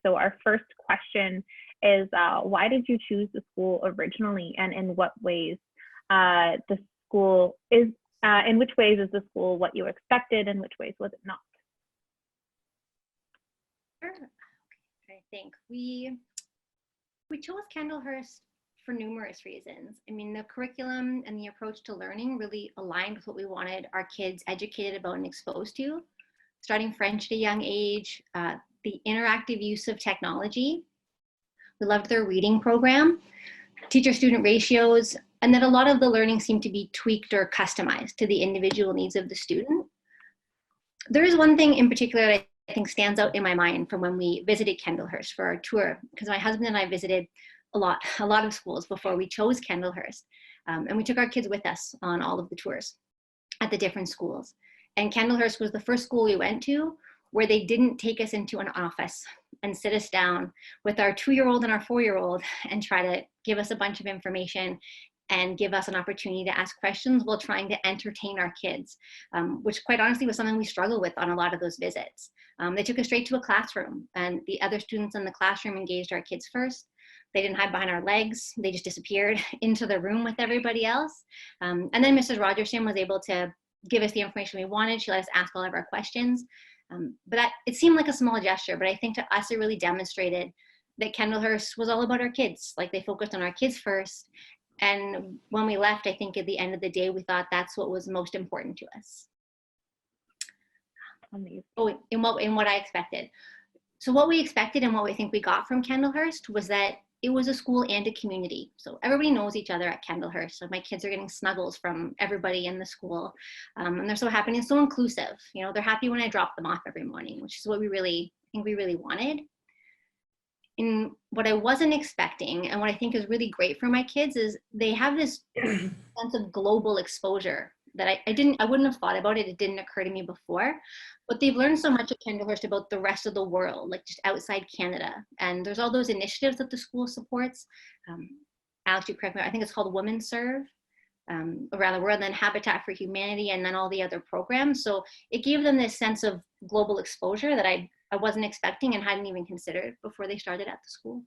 So our first question is, why did you choose the school originally, and in what ways the school is, in which ways is the school what you expected, and which ways was it not? Sure. Okay, I think we chose Kendellhurst for numerous reasons. I mean, the curriculum and the approach to learning really aligned with what we wanted our kids educated about and exposed to. Starting French at a young age, the interactive use of technology. We loved their reading program, teacher-student ratios, and that a lot of the learning seemed to be tweaked or customized to the individual needs of the student. There is one thing in particular that I think stands out in my mind from when we visited Kendellhurst for our tour, because my husband and I visited a lot of schools before we chose Kendellhurst. And we took our kids with us on all of the tours at the different schools. And Kendellhurst was the first school we went to where they didn't take us into an office and sit us down with our 2-year-old and our 4-year-old and try to give us a bunch of information and give us an opportunity to ask questions while trying to entertain our kids, which quite honestly was something we struggled with on a lot of those visits. They took us straight to a classroom, and the other students in the classroom engaged our kids first. They didn't hide behind our legs. They just disappeared into the room with everybody else. And then Mrs. Rogerson was able to give us the information we wanted. She let us ask all of our questions. But it seemed like a small gesture, but I think to us it really demonstrated that Kendellhurst was all about our kids. Like, they focused on our kids first. And when we left, I think at the end of the day, we thought that's what was most important to us. Amazing. Oh, in what I expected. So what we expected and what we think we got from Kendellhurst was that it was a school and a community. So everybody knows each other at Kendellhurst. So my kids are getting snuggles from everybody in the school. And they're so happy and so inclusive. You know, they're happy when I drop them off every morning, which is what we really wanted. And what I wasn't expecting, and what I think is really great for my kids, is they have this sense of global exposure that I wouldn't have thought about it. It didn't occur to me before, but they've learned so much at Kendellhurst about the rest of the world, like just outside Canada. And there's all those initiatives that the school supports. Alex, you correct me, I think it's called Women Serve around the world, and then Habitat for Humanity, and then all the other programs. So it gave them this sense of global exposure that I wasn't expecting and hadn't even considered before they started at the school.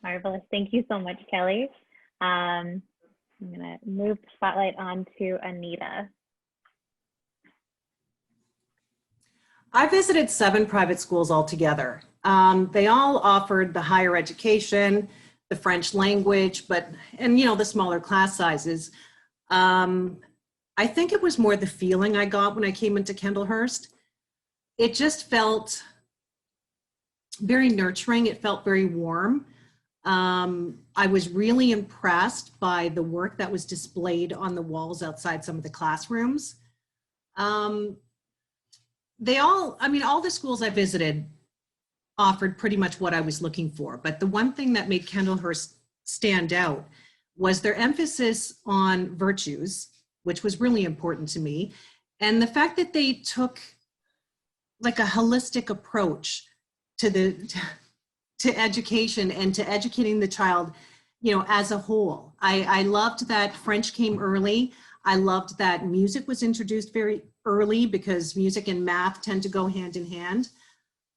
Marvelous. Thank you so much, Kelly. I'm going to move the spotlight on to Anita. I visited 7 private schools altogether. They all offered the higher education, the French language, and you know, the smaller class sizes. I think it was more the feeling I got when I came into Kendellhurst. It just felt very nurturing. It felt very warm. I was really impressed by the work that was displayed on the walls outside some of the classrooms. All the schools I visited offered pretty much what I was looking for. But the one thing that made Kendellhurst stand out was their emphasis on virtues, which was really important to me. And the fact that they took like a holistic approach to education and to educating the child, you know, as a whole. I loved that French came early. I loved that music was introduced very early, because music and math tend to go hand in hand.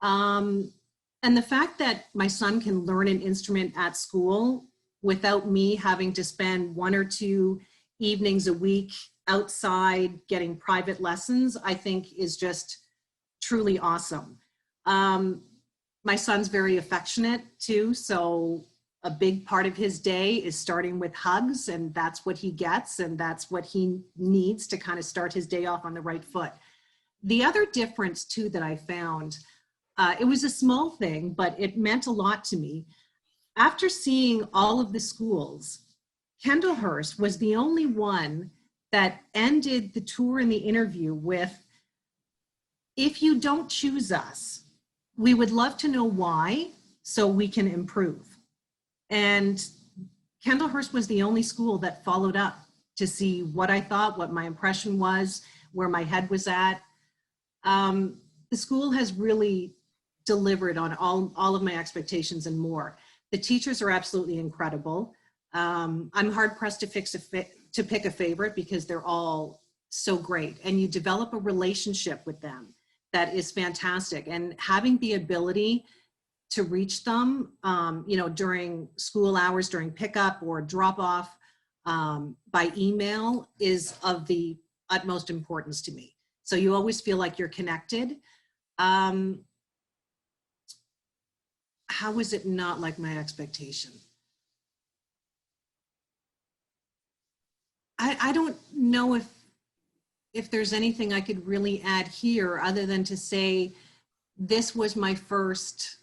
And the fact that my son can learn an instrument at school without me having to spend 1 or 2 evenings a week outside getting private lessons, I think is just truly awesome. My son's very affectionate too, so a big part of his day is starting with hugs, and that's what he gets, and that's what he needs to kind of start his day off on the right foot. The other difference too that I found, it was a small thing, but it meant a lot to me. After seeing all of the schools, Kendellhurst was the only one that ended the tour and the interview with, "If you don't choose us, we would love to know why so we can improve." And Kendellhurst was the only school that followed up to see what I thought, what my impression was, where my head was at. The school has really delivered on all of my expectations and more. The teachers are absolutely incredible. I'm hard pressed to pick a favorite, because they're all so great, and you develop a relationship with them that is fantastic. And having the ability to reach them, you know, during school hours, during pickup or drop off by email is of the utmost importance to me. So you always feel like you're connected. How is it not like my expectation? I don't know if there's anything I could really add here other than to say this was my first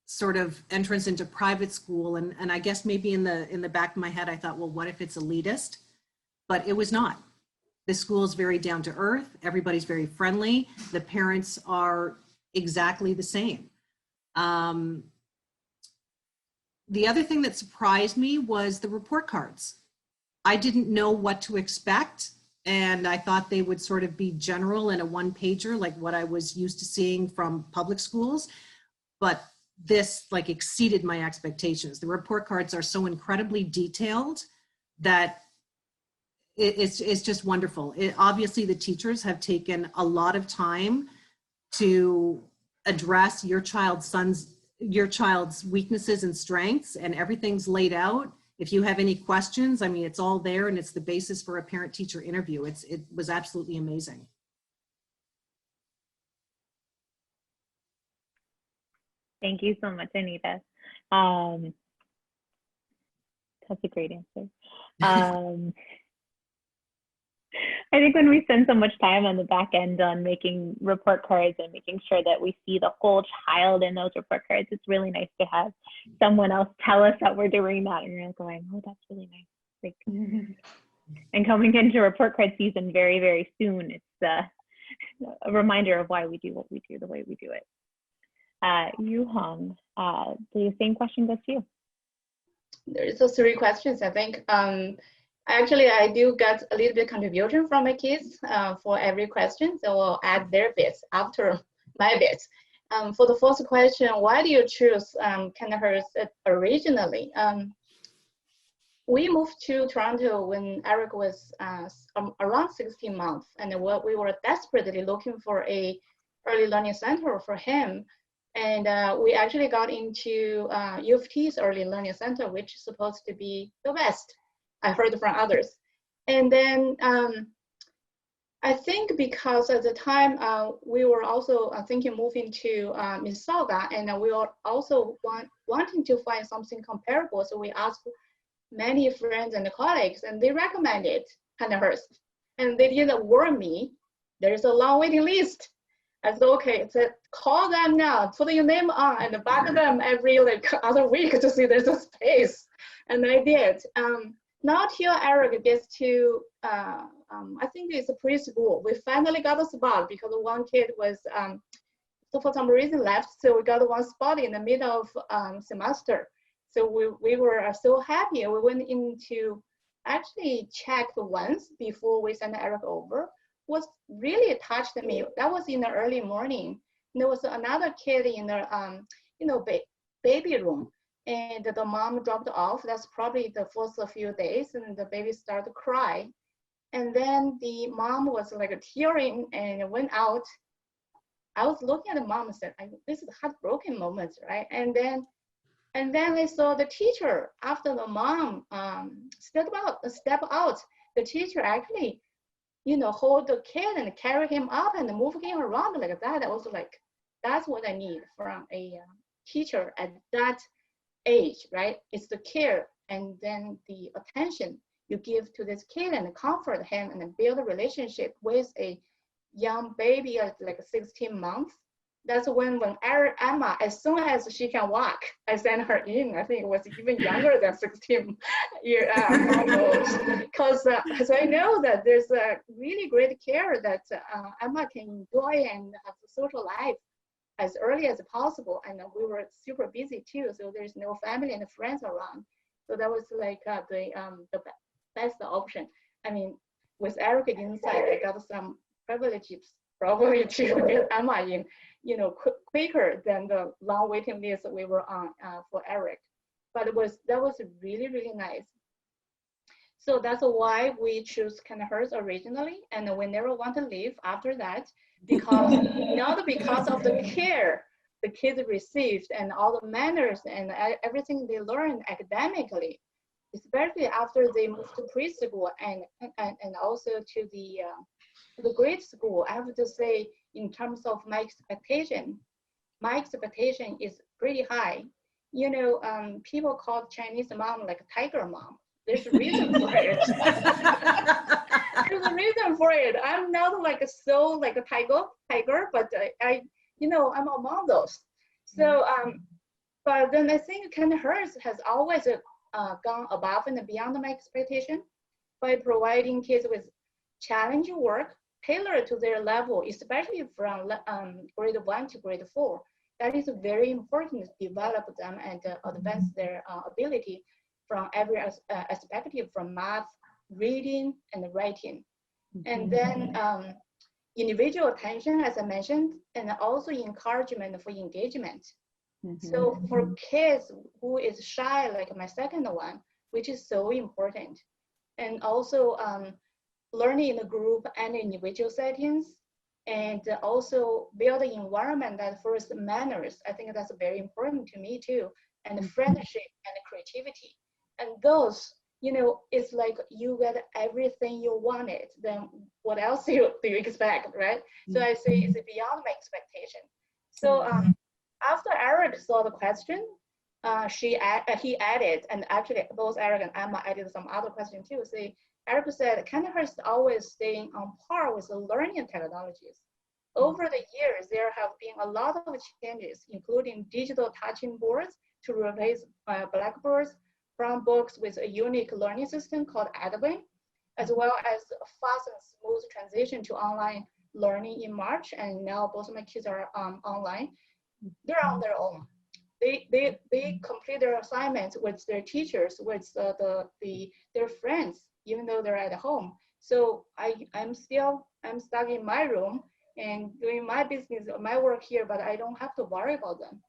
sort of entrance into private school, and I guess maybe in the back of my head I thought, well, what if it's elitist? But it was not. The school is very down to earth. Everybody's very friendly. The parents are exactly the same. The other thing that surprised me was the report cards. I didn't know what to expect, and I thought they would sort of be general in a one-pager, like what I was used to seeing from public schools, but this like exceeded my expectations. The report cards are so incredibly detailed that it's just wonderful. Obviously, the teachers have taken a lot of time to address your child's weaknesses and strengths, and everything's laid out. If you have any questions, I mean, it's all there, and it's the basis for a parent-teacher interview. It was absolutely amazing. Thank you so much, Anita. That's a great answer. I think when we spend so much time on the back end on making report cards and making sure that we see the whole child in those report cards, it's really nice to have someone else tell us that we're doing that, and you're going, oh, that's really nice. Like, and coming into report card season very, very soon, it's a reminder of why we do what we do the way we do it. Yu Hong, the same question goes to you. There's so 3 questions, I think. Actually, I do get a little bit contribution from my kids for every question, so I'll add their bits after my bits. For the first question, why do you choose Kendellhurst originally? We moved to Toronto when Eric was around 16 months, and we were desperately looking for a early learning center for him. And we actually got into U of T's early learning center, which is supposed to be the best. I heard from others. And then I think because at the time we were also thinking moving to Mississauga, and we were also wanting to find something comparable. So we asked many friends and colleagues, and they recommended Kendellhurst. And they didn't warn me, there's a long waiting list. I said, okay, so call them now, put your name on, and bug them every other week to see there's a space. And I did. Not till Eric gets to, I think it's a preschool. We finally got a spot because one kid was, so for some reason left, so we got one spot in the middle of semester. So we were so happy. We went in to actually check once before we sent Eric over. What really touched me, that was in the early morning. There was another kid in the baby room. And the mom dropped off. That's probably the first few days, and the baby started to cry. And then the mom was like tearing and went out. I was looking at the mom and said, "This is a heartbroken moment, right?" And then I saw the teacher after the mom step out. The teacher actually, hold the kid and carry him up and move him around like that. I was like, that's what I need from a teacher at that age, right? It's the care and then the attention you give to this kid and comfort him and build a relationship with a young baby at like 16 months. That's when Emma, as soon as she can walk, I sent her in. I think it was even younger than 16 years old. Because I know that there's a really great care that Emma can enjoy and have a social life as early as possible. And we were super busy too, so there's no family and friends around. So that was like the best option. I mean, with Eric inside, I got some privileges probably to get Emma in, quicker than the long waiting list we were on for Eric. But that was really, really nice. So that's why we choose Kendellhurst originally, and we never want to leave after that, because not because of the care the kids received and all the manners and everything they learned academically, especially after they moved to preschool and also to the grade school. I have to say, in terms of my expectation is pretty high. You know, people call Chinese mom like a tiger mom. There's a reason for it. There's a reason for it. I'm not like so like a tiger, but I, you know, I'm among those. So, but then I think Kendellhurst has always gone above and beyond my expectation by providing kids with challenging work tailored to their level, especially from grade 1 to grade 4. That is very important to develop them and advance their ability from every aspect, from math, reading, and writing. And then individual attention, as I mentioned, and also encouragement for engagement. So for kids who is shy, like my second one, which is so important, and also learning in a group and individual settings, and also build an environment that first manners. I think that's very important to me too, and friendship and creativity. And those, you know, it's like you get everything you wanted, then what else do you expect, right? So I say it's beyond my expectation. So after Eric saw the question, he added, and actually both Eric and Emma added some other questions too. See, Eric said, Kendellhurst always staying on par with the learning technologies. Over the years, there have been a lot of changes, including digital touching boards to replace blackboards, from books with a unique learning system called Adwin, as well as a fast and smooth transition to online learning in March. And now both of my kids are online. They're on their own. They complete their assignments with their teachers, with their friends, even though they're at home. So I'm stuck in my room and doing my business, my work here, but I don't have to worry about them.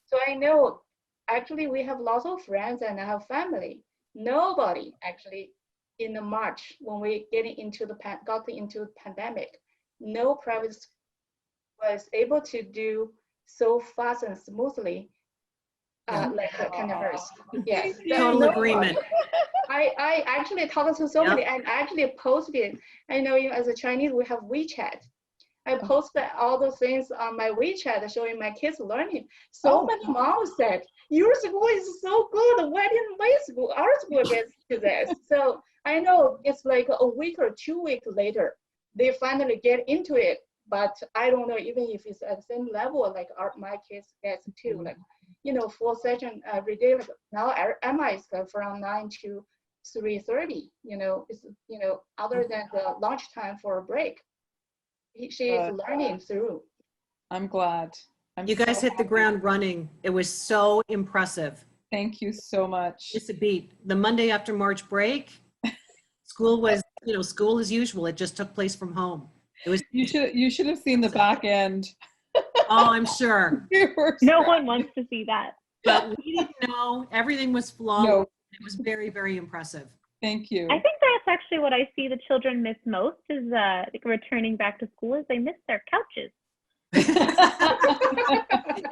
So I know, actually we have lots of friends and I have family. Nobody actually in the March when we got into the pandemic, no private school was able to do so fast and smoothly like Kendellhurst. Yes, Total agreement. I actually talked to somebody and actually posted. I know, as a Chinese, we have WeChat. I posted all those things on my WeChat showing my kids learning. So many moms said, your school is so good. Why didn't our school get to this? So I know it's like a week or 2 weeks later, they finally get into it. But I don't know even if it's at the same level like my kids get to, like, you know, 4 sessions every day. Like now Emma is from 9 to 3:30. You know, it's, you know, other than the lunchtime for a break, she is learning through. I'm glad. You guys hit the ground running. It was so impressive. Thank you so much. It's a beat. The Monday after March break, school was, you know, school as usual. It just took place from home. It was. You should have seen the back end. Oh, I'm sure. No one wants to see that. But we didn't know. Everything was flawless. No. It was very, very impressive. Thank you. I think that's actually what I see the children miss most is returning back to school is they miss their couches.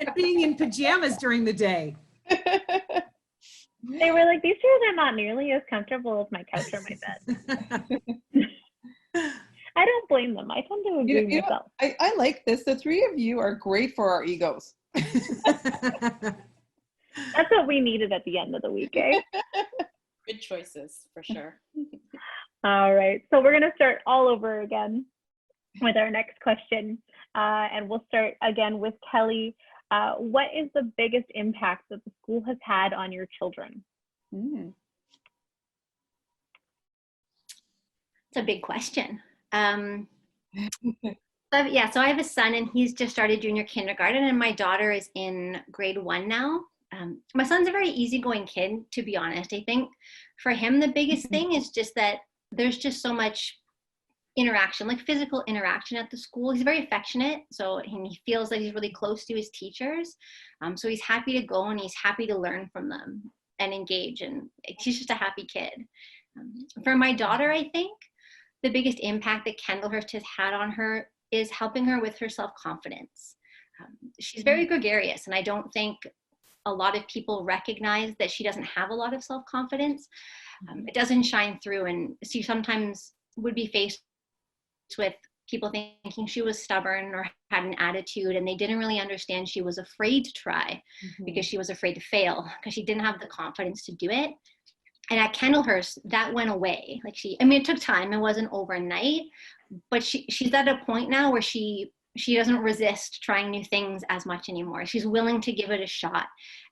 And being in pajamas during the day. They were like, these chairs are not nearly as comfortable as my couch or my bed. I don't blame them. I tend to agree with myself. I like this. The three of you are great for our egos. That's what we needed at the end of the week, eh? Good choices, for sure. All right. So we're going to start all over again with our next question. And we'll start again with Kelly. What is the biggest impact that the school has had on your children? It's a big question. Yeah, so I have a son and he's just started junior kindergarten and my daughter is in grade 1 now. My son's a very easygoing kid, to be honest. I think for him, the biggest thing is just that there's just so much interaction, like physical interaction at the school. He's very affectionate, so he feels like he's really close to his teachers. So he's happy to go and he's happy to learn from them. and engage, and she's just a happy kid. For my daughter, I think the biggest impact that Kendellhurst has had on her is helping her with her self-confidence. She's very gregarious, and I don't think a lot of people recognize that she doesn't have a lot of self-confidence. It doesn't shine through, and she sometimes would be faced with people thinking she was stubborn or had an attitude, and they didn't really understand she was afraid to try because she was afraid to fail, because she didn't have the confidence to do it. And at Kendellhurst, that went away. Like it took time, it wasn't overnight, but she's at a point now where she doesn't resist trying new things as much anymore. She's willing to give it a shot.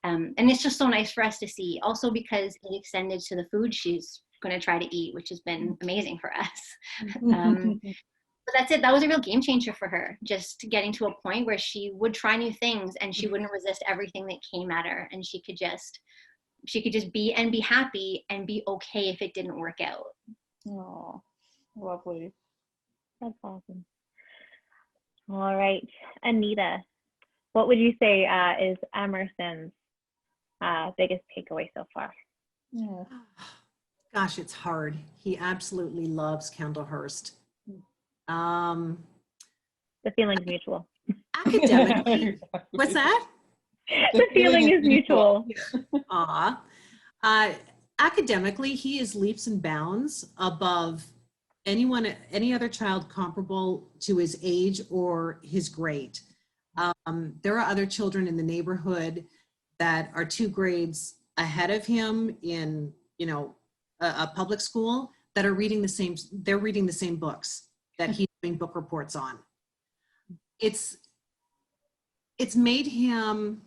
And it's just so nice for us to see, also because it extended to the food she's going to try to eat, which has been amazing for us. But that's it. That was a real game changer for her, just getting to a point where she would try new things and she wouldn't resist everything that came at her. And she could just be and be happy and be okay if it didn't work out. Oh, lovely. That's awesome. All right, Anita, what would you say is Emerson's biggest takeaway so far? Yeah. Gosh, it's hard. He absolutely loves Kendellhurst. Um, The feeling's mutual. academically, Exactly. what's that? The feeling is mutual. Academically, he is leaps and bounds above any other child comparable to his age or his grade. There are other children in the neighborhood that are 2 grades ahead of him in, a public school that are reading the same books that he's doing book reports on. It's made him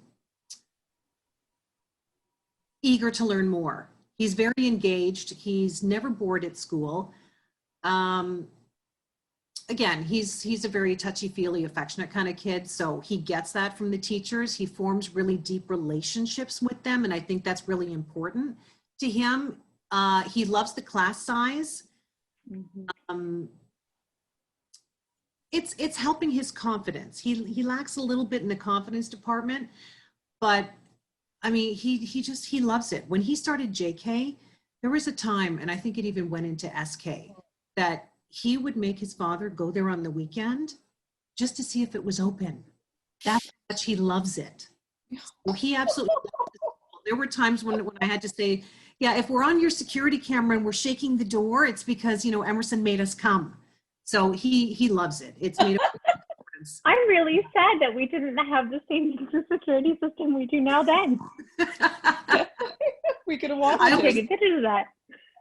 eager to learn more. He's very engaged. He's never bored at school. Again, he's a very touchy-feely, affectionate kind of kid, so he gets that from the teachers. He forms really deep relationships with them, and I think that's really important to him. He loves the class size. It's helping his confidence. He lacks a little bit in the confidence department, but I mean, he loves it. When he started JK, there was a time, and I think it even went into SK, that he would make his father go there on the weekend just to see if it was open. That's how much he loves it. Well, he absolutely loves it. There were times when I had to say, yeah, if we're on your security camera and we're shaking the door, it's because, Emerson made us come. So he loves it. It's made a difference. I'm really sad that we didn't have the same security system we do now then. We could have watched I'll take it. advantage of that.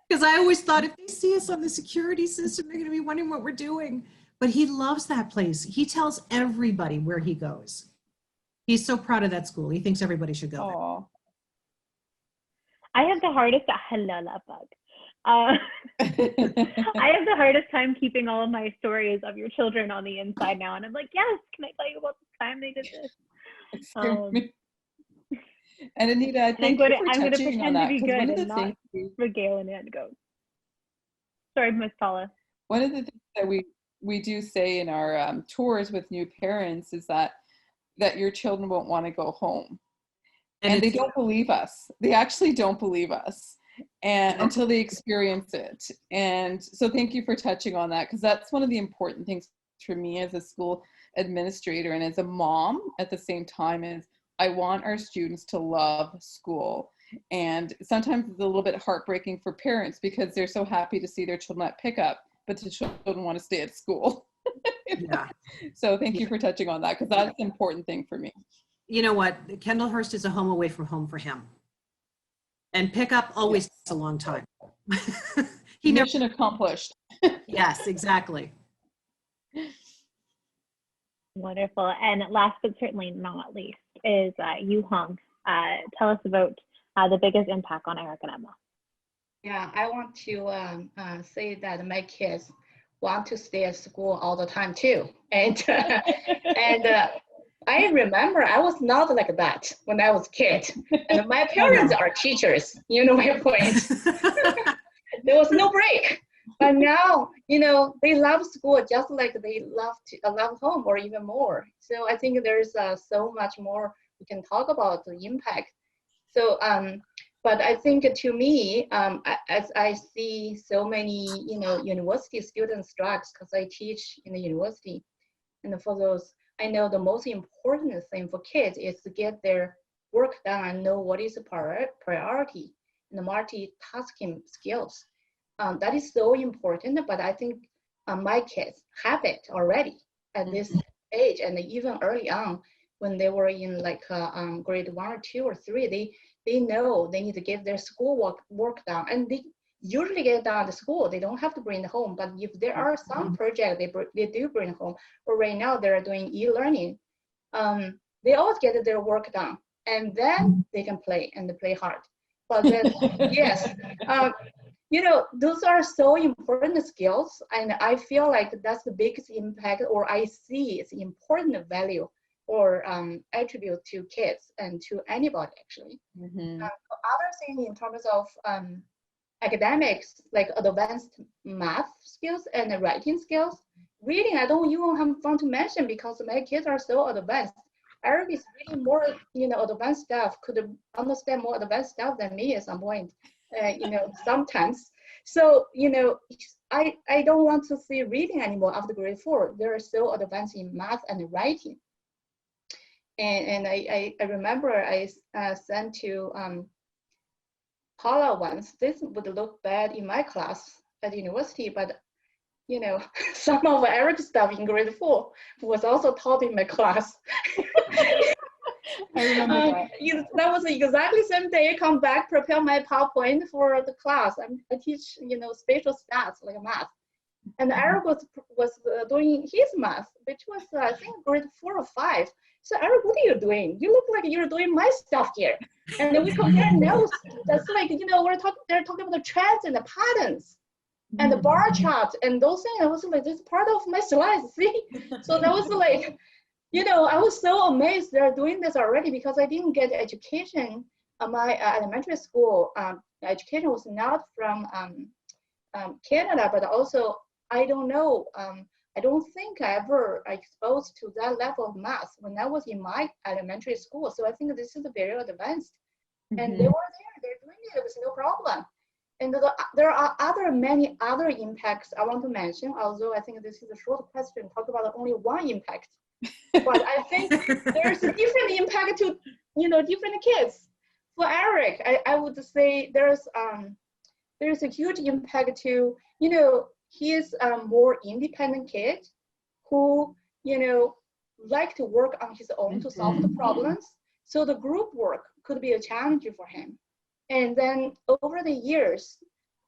Because I always thought if they see us on the security system, they're going to be wondering what we're doing. But he loves that place. He tells everybody where he goes. He's so proud of that school. He thinks everybody should go there. Oh. I have the hardest, hello, love bug. I have the hardest time keeping all of my stories of your children on the inside now. And I'm like, yes, can I tell you about the time they did this? And Anita, thank you for touching on that. Because one of the things regale and anecdotes. Sorry, Miss Paula. One of the things that we do say in our tours with new parents is that your children won't want to go home. And they don't believe us. They actually don't believe us until they experience it. And so thank you for touching on that, because that's one of the important things for me as a school administrator and as a mom at the same time is I want our students to love school. And sometimes it's a little bit heartbreaking for parents because they're so happy to see their children at pickup, but the children want to stay at school. Yeah. So thank you for touching on that, because that's an important thing for me. You know what? Kendellhurst is a home away from home for him. And pickup always takes a long time. Mission accomplished. Yes, exactly. Wonderful. And last but certainly not least is Yu Hong. Tell us about the biggest impact on Eric and Emma. Yeah, I want to say that my kids want to stay at school all the time too. And I remember I was not like that when I was a kid. And my parents are teachers, you know my point. There was no break. But now, they love school just like they love home or even more. So I think there's so much more we can talk about the impact. So But I think to me, as I see so many, university student strikes, because I teach in the university, and for those, I know the most important thing for kids is to get their work done and know what is the priority and the multitasking skills. That is so important, but I think my kids have it already at this age, and even early on when they were in like grade 1 or 2 or 3, they know they need to get their schoolwork done, and they usually get done at school. They don't have to bring it home, but if there are some projects they do bring home, or right now they're doing e-learning, they always get their work done, and then they can play and they play hard. But then, yes, those are so important skills, and I feel like that's the biggest impact, or I see it's important value or attribute to kids and to anybody actually. Other thing in terms of academics, like advanced math skills and writing skills, reading I don't even want to mention because my kids are so advanced. Eric is really more, advanced stuff, could understand more advanced stuff than me at some point, sometimes. So, I don't want to see reading anymore after grade 4. They're so advanced in math and writing. And I remember I sent to Paula once. This would look bad in my class at university, but some of Eric's stuff in grade 4 was also taught in my class. I remember that. That was exactly the same day. I come back, prepare my PowerPoint for the class. I teach, spatial stats like math, and Eric was doing his math, which was I think grade 4 or 5. So Eric, what are you doing? You look like you're doing my stuff here. And then we compare notes. That's like they're talking about the trends and the patterns and the bar chart and those things. I was like, this is part of my slides. See, so that was like. I was so amazed they're doing this already because I didn't get education. My elementary school education was not from Canada, but also I don't know. I don't think I ever exposed to that level of math when I was in my elementary school. So I think this is very advanced, and they were there. They're doing it. It was no problem. And there are many other impacts I want to mention. Although I think this is a short question. Talk about only one impact. But I think there's a different impact to different kids. For Eric, I would say there's a huge impact to he is a more independent kid who like to work on his own to solve the problems. So the group work could be a challenge for him. And then over the years,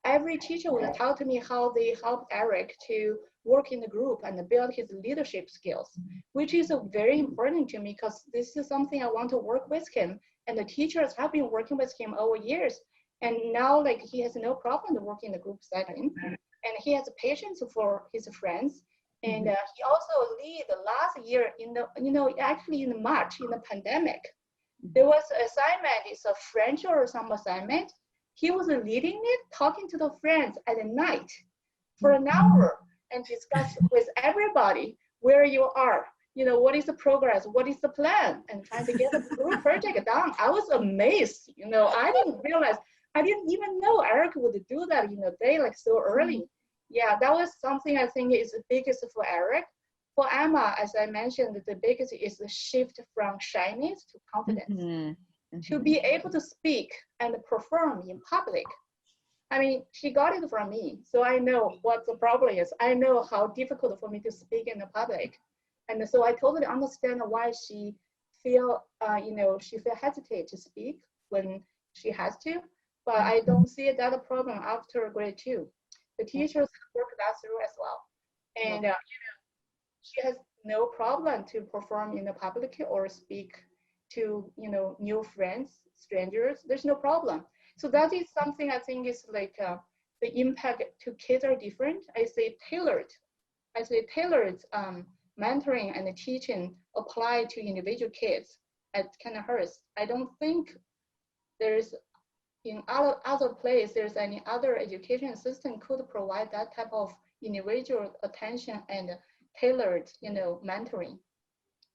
every teacher would talk to me how they helped Eric to work in the group and build his leadership skills, which is very important to me because this is something I want to work with him. And the teachers have been working with him over years. And now he has no problem to work in the group setting. And he has patience for his friends. And he also lead the last year in actually in March in the pandemic. There was an assignment, it's a French or some assignment. He was leading it, talking to the friends at night for an hour and discuss with everybody where you are, what is the progress, what is the plan, and trying to get the group project done. I was amazed, I didn't even know Eric would do that in a day so early. Yeah, that was something I think is the biggest for Eric. For Emma, as I mentioned, the biggest is the shift from shyness to confidence. To be able to speak and perform in public. I mean, she got it from me, so I know what the problem is. I know how difficult for me to speak in the public. And so I totally understand why she feel hesitate to speak when she has to, but I don't see that a problem after grade 2. The teachers work that through as well. And she has no problem to perform in the public or speak to new friends, strangers. There's no problem. So that is something I think is the impact to kids are different. I say tailored mentoring and teaching apply to individual kids at Kendellhurst. I don't think there's in other place there's any other education system could provide that type of individual attention and tailored mentoring.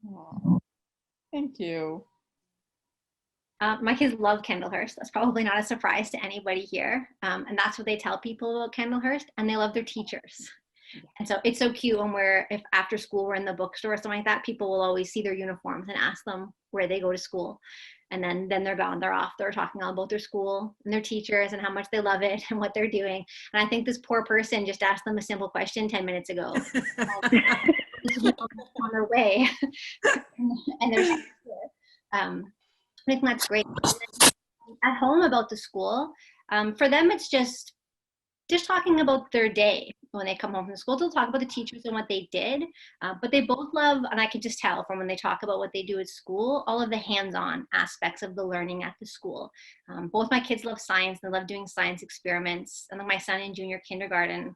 Aww. Thank you. My kids love Kendellhurst. That's probably not a surprise to anybody here. And that's what they tell people about Kendellhurst, and they love their teachers. And so it's so cute when if after school we're in the bookstore or something like that, people will always see their uniforms and ask them where they go to school. And then they're gone, they're off. They're talking all about their school and their teachers and how much they love it and what they're doing. And I think this poor person just asked them a simple question 10 minutes ago. On their way. And they're I think that's great. At home about the school, for them it's just talking about their day. When they come home from school, they'll talk about the teachers and what they did, but they both love, and I can just tell from when they talk about what they do at school, all of the hands-on aspects of the learning at the school. Both my kids love science. They love doing science experiments, and then my son in junior kindergarten,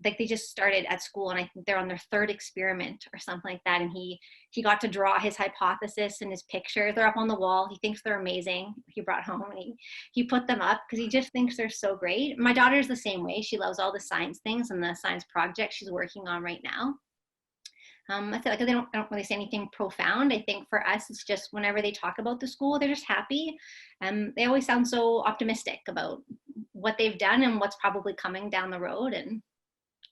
like they just started at school, and I think they're on their 3rd experiment or something like that, and he got to draw his hypothesis and his pictures. They're up on the wall. He thinks they're amazing. He brought home, and he put them up because he just thinks they're so great. My daughter's the same way. She loves all the science things and the science project she's working on right now. I feel like I don't really say anything profound. I think for us, it's just whenever they talk about the school, they're just happy. They always sound so optimistic about what they've done and what's probably coming down the road, and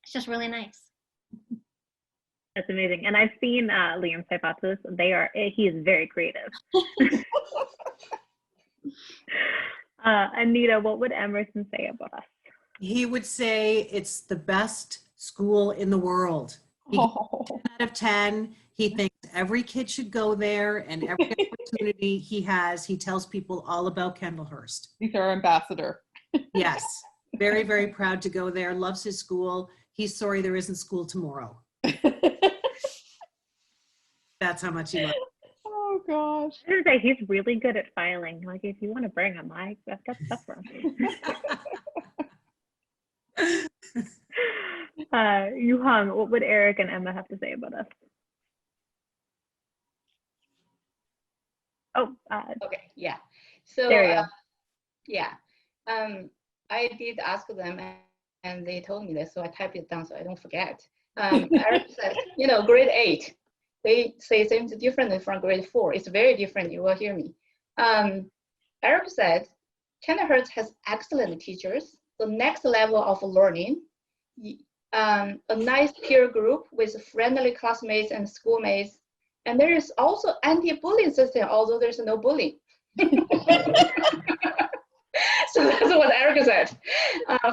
it's just really nice. That's amazing. And I've seen Liam's hypothesis. He is very creative. Anita, what would Emerson say about us? He would say it's the best school in the world. He 10 out of 10. He thinks every kid should go there, and every opportunity he has, he tells people all about Kendellhurst. He's our ambassador. Yes, very, very proud to go there. Loves his school. He's sorry there isn't school tomorrow. That's how much he loves it. Oh gosh. I was gonna say he's really good at filing. Like if you want to bring him, I've got stuff for him. Yuhang, what would Eric and Emma have to say about us? Okay, yeah. So there you go. yeah, I did ask them, and they told me this, so I typed it down so I don't forget. Eric said, grade 8, they say things differently from grade 4. It's very different. You will hear me. Eric said, Kendellhurst has excellent teachers, the next level of learning, a nice peer group with friendly classmates and schoolmates, and there is also anti-bullying system, although there's no bullying. So that's what Eric said.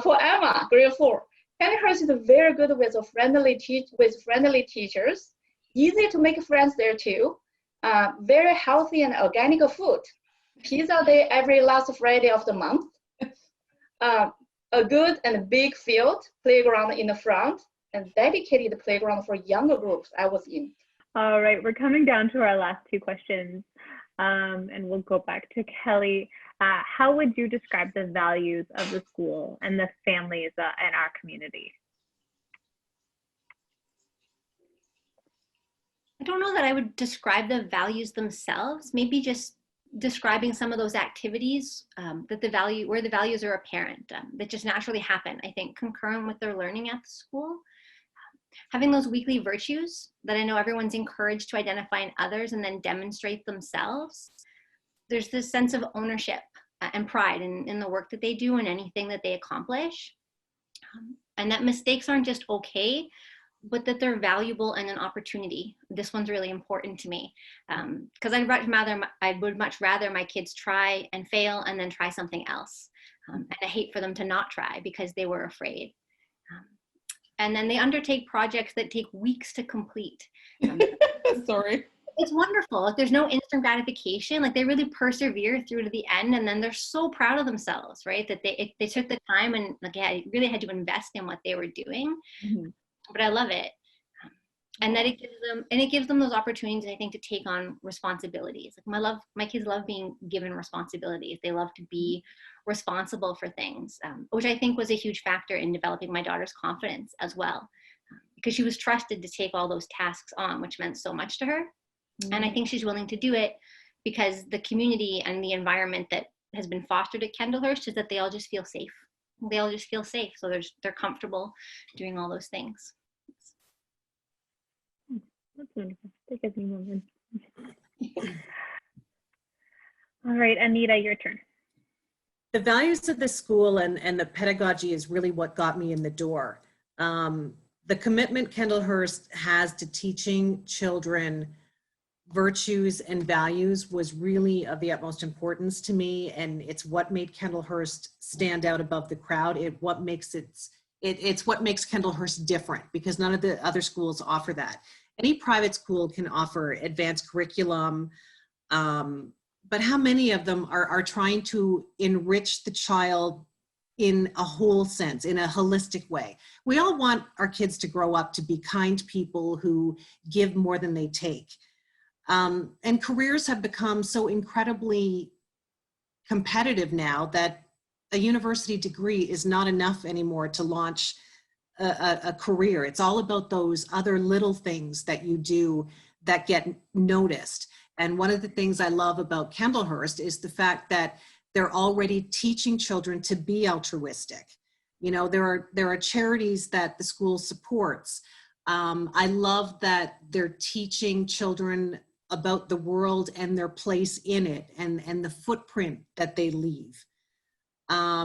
For Emma, grade 4, Kendellhurst is very good with friendly teachers, easy to make friends there too, very healthy and organic food, pizza day every last Friday of the month, a good and big field, playground in the front, and dedicated playground for younger groups I was in. All right, we're coming down to our last 2 questions, and we'll go back to Kelly. How would you describe the values of the school and the families in our community? I don't know that I would describe the values themselves, maybe just describing some of those activities where the values are apparent, that just naturally happen, I think, concurrent with their learning at the school. Having those weekly virtues that I know everyone's encouraged to identify in others and then demonstrate themselves. There's this sense of ownership and pride in the work that they do and anything that they accomplish. And that mistakes aren't just okay, but that they're valuable and an opportunity. This one's really important to me because I would much rather my kids try and fail and then try something else. And I hate for them to not try because they were afraid. And then they undertake projects that take weeks to complete. Sorry. It's wonderful. Like, there's no instant gratification. Like, they really persevere through to the end, and then they're so proud of themselves, right? That they took the time and really had to invest in what they were doing. Mm-hmm. But I love it. And that it gives them those opportunities, I think, to take on responsibilities. Like my kids love being given responsibilities. They love to be responsible for things, which I think was a huge factor in developing my daughter's confidence as well, because she was trusted to take all those tasks on, which meant so much to her. Mm-hmm. And I think she's willing to do it because the community and the environment that has been fostered at Kendellhurst is that they all just feel safe. They all just feel safe. So they're comfortable doing all those things. That's wonderful. That gives me a moment. All right, Anita, your turn. The values of the school and the pedagogy is really what got me in the door. The commitment Kendellhurst has to teaching children virtues and values was really of the utmost importance to me, and it's what made Kendellhurst stand out above the crowd. It's what makes Kendellhurst different, because none of the other schools offer that. Any private school can offer advanced curriculum, but how many of them are trying to enrich the child in a whole sense, in a holistic way? We all want our kids to grow up to be kind people who give more than they take. And careers have become so incredibly competitive now that a university degree is not enough anymore to launch a career. It's all about those other little things that you do that get noticed. And one of the things I love about Kendellhurst is the fact that they're already teaching children to be altruistic. You know, there are charities that the school supports. I love that they're teaching children about the world and their place in it, and the footprint that they leave. I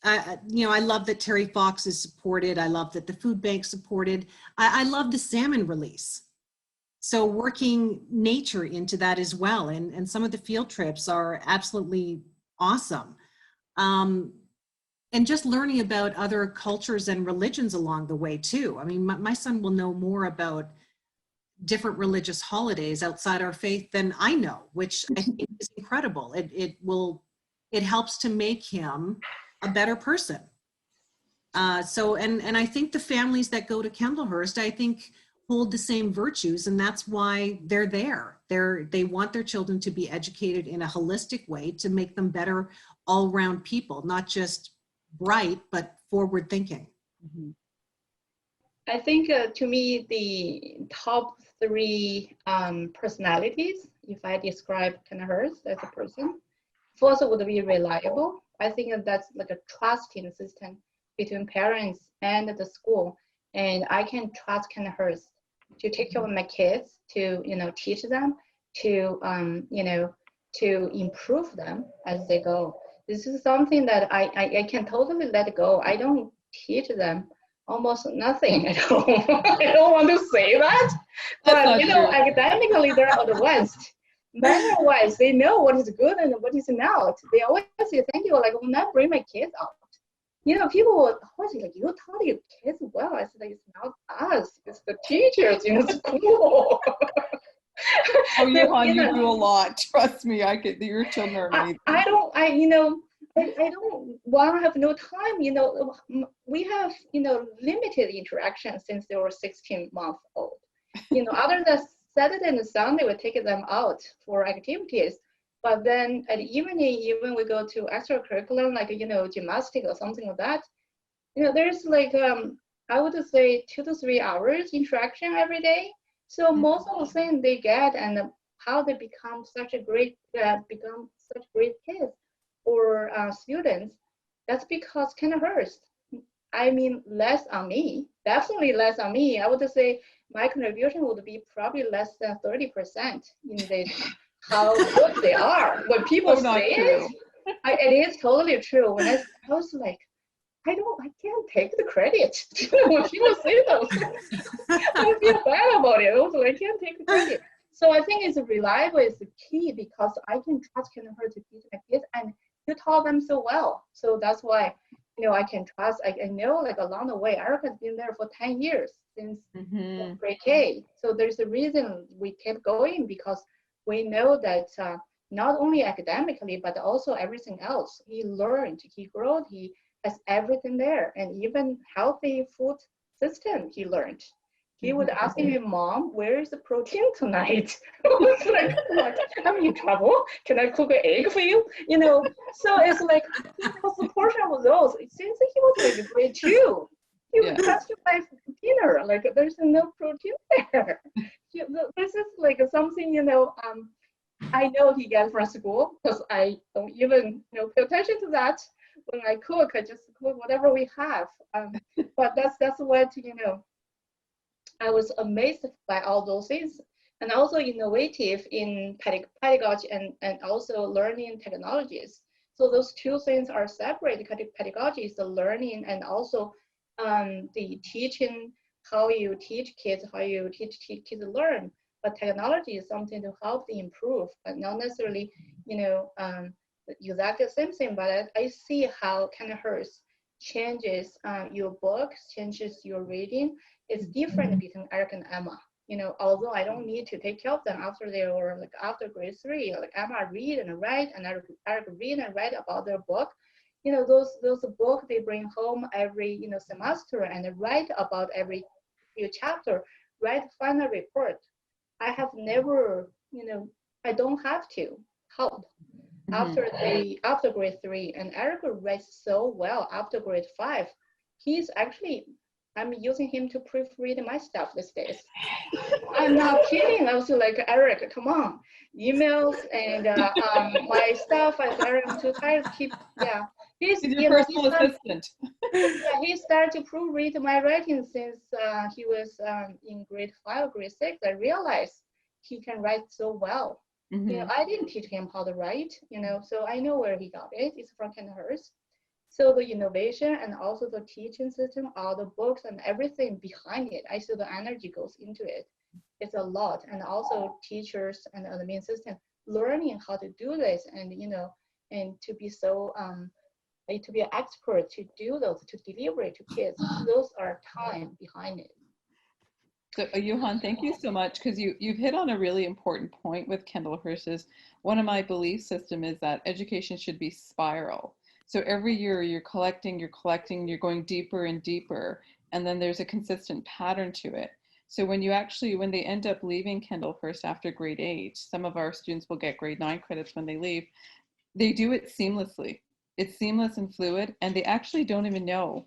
love that Terry Fox is supported. I love that the food bank supported. I love the salmon release. So working nature into that as well. And some of the field trips are absolutely awesome. And just learning about other cultures and religions along the way too. I mean, my son will know more about different religious holidays outside our faith than I know, which I think is incredible. It helps to make him a better person. And I think the families that go to Kendellhurst, I think, hold the same virtues, and that's why they're there. They want their children to be educated in a holistic way to make them better all-round people, not just bright, but forward thinking. Mm-hmm. I think to me, the top three personalities, if I describe Kendellhurst as a person, first would be reliable. I think that's like a trusting system between parents and the school. And I can trust Kendellhurst to take care of my kids, to teach them, to to improve them as they go. This is something that I can totally let go. I don't teach them almost nothing at home. I don't want to say that, but academically they're advanced. Manner-wise, they know what is good and what is not. They always say thank you. Like when I bring my kids out, people will always say, like, you taught your kids well. I said, like, it's not us, it's the teachers in the school. Oh, Johan, you do a lot. Trust me, your children are amazing. I don't want to have no time. We have, limited interaction since they were 16 months old. Other than Saturday and Sunday, we take them out for activities. But then at evening, even we go to extracurricular, like, gymnastics or something like that. There's like, I would say 2 to 3 hours interaction every day. So most of the things they get and how they become such great kids or students, that's because Kendellhurst. I mean, less on me, definitely less on me. I would say my contribution would be probably less than 30% in this, how good they are. When people say it, it is totally true. When I was like, I can't take the credit. When people say those things, I feel bad about it. Also, I can't take the credit. So I think it's reliable is the key, because I can trust Kendellhurst to teach my kids, and you taught them so well. So that's why, I can trust. I know, like, along the way, Erica's been there for 10 years since pre-K. So there's a reason we kept going, because we know that not only academically, but also everything else. He learned, he grew, he has everything there, and even healthy food system he learned. He would ask me, Mom, where is the protein tonight? I was like, I'm in trouble. Can I cook an egg for you? So it's like, what's the portion of those? It seems like he was like grade 2. He would customize dinner, like there's no protein there. This is like something, I know he gets from school, because I don't even pay attention to that. When I cook, I just cook whatever we have. But that's what, I was amazed by all those things. and also innovative in pedagogy and also learning technologies. So those two things are separate. Pedagogy is the learning and also the teaching, how you teach kids, how you teach kids learn. But technology is something to help them improve, but not necessarily, exactly the same thing. But I see how Kendellhurst changes your books, changes your reading. It's different between Eric and Emma. Although I don't need to take care of them after they were like after grade 3, like Emma read and write, and Eric read and write about their book. Those book they bring home every semester and write about every few chapter, write final report. I have never, I don't have to help after grade 3, and Eric writes so well after grade 5. He's actually, I'm using him to proofread my stuff these days. I'm not kidding. I was like, Eric, come on, emails and my stuff. I said, Eric, I'm too tired. He's your personal assistant. Yeah, he started to proofread my writing since he was in grade 5, grade 6. I realized he can write so well. I didn't teach him how to write, so I know where he got it. It's from Kendellhurst. So the innovation and also the teaching system, all the books and everything behind it, I see the energy goes into it. It's a lot. And also teachers and the admin system learning how to do this and, and to be so, to be an expert to do those, to deliver it to kids. Those are time behind it. So Johan, thank you so much, because you've hit on a really important point with Kendellhurst. Is one of my belief system is that education should be spiral. So every year you're collecting, you're going deeper and deeper, and then there's a consistent pattern to it. So when they end up leaving Kendellhurst after grade 8, some of our students will get grade 9 credits when they leave. They do it seamlessly. It's seamless and fluid, and they actually don't even know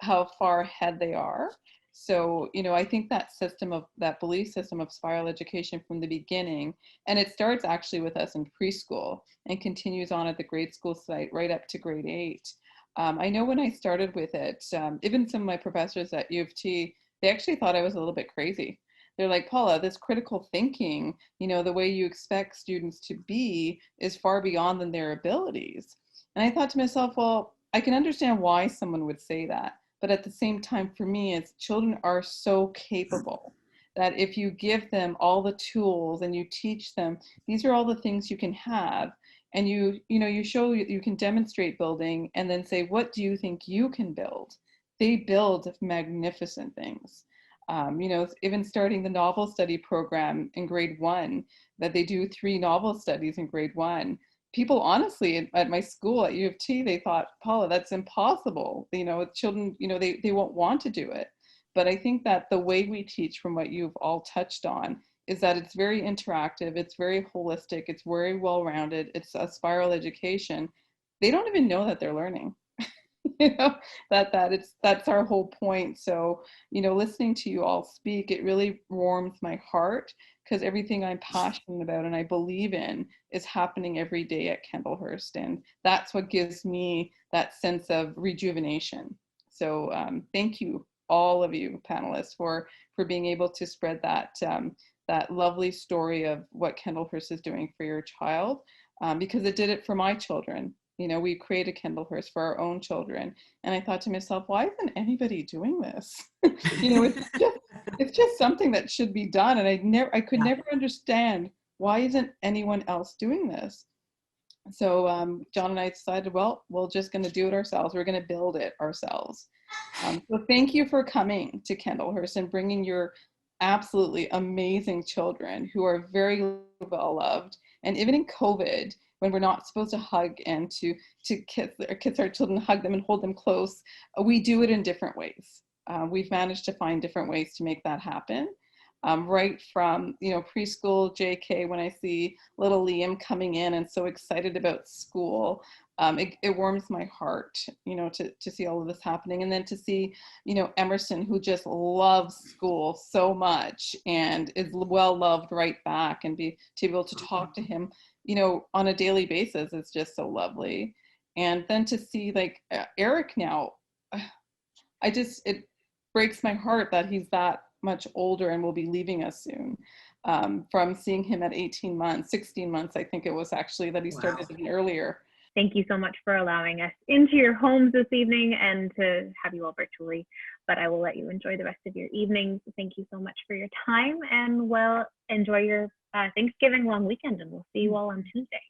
how far ahead they are. So, I think that belief system of spiral education from the beginning, and it starts actually with us in preschool and continues on at the grade school site right up to grade 8. I know when I started with it, even some of my professors at U of T, they actually thought I was a little bit crazy. They're like, Paula, this critical thinking, the way you expect students to be is far beyond than their abilities. And I thought to myself, well, I can understand why someone would say that. But at the same time, for me, it's children are so capable that if you give them all the tools and you teach them, these are all the things you can have. And you show you can demonstrate building and then say, what do you think you can build? They build magnificent things. Even starting the novel study program in grade 1, that they do 3 novel studies in grade 1. People honestly at my school at U of T, they thought, Paula, that's impossible. Children, they won't want to do it. But I think that the way we teach, from what you've all touched on, is that it's very interactive, it's very holistic, it's very well-rounded, it's a spiral education. They don't even know that they're learning. That's our whole point. So, listening to you all speak, it really warms my heart, because everything I'm passionate about and I believe in is happening every day at Kendellhurst. And that's what gives me that sense of rejuvenation. So thank you, all of you panelists, for being able to spread that lovely story of what Kendellhurst is doing for your child, because it did it for my children. We created Kendellhurst for our own children. And I thought to myself, why isn't anybody doing this? It's just something that should be done. And I could never understand, why isn't anyone else doing this? So John and I decided, well, we're just going to do it ourselves. We're going to build it ourselves. So thank you for coming to Kendellhurst and bringing your absolutely amazing children who are very well loved. And even in COVID, when we're not supposed to hug and to kiss our children, hug them and hold them close, we do it in different ways. We've managed to find different ways to make that happen. Right from, preschool, JK, when I see little Liam coming in and so excited about school, it warms my heart, to see all of this happening. And then to see, Emerson, who just loves school so much and is well loved right back, and to be able to talk to him, on a daily basis is just so lovely. And then to see Eric now, it breaks my heart that he's that much older and will be leaving us soon. from seeing him at 18 months, 16 months, I think it was actually that he started even earlier. Thank you so much for allowing us into your homes this evening and to have you all virtually, but I will let you enjoy the rest of your evening. Thank you so much for your time, and well, enjoy your Thanksgiving long weekend, and we'll see you all on Tuesday.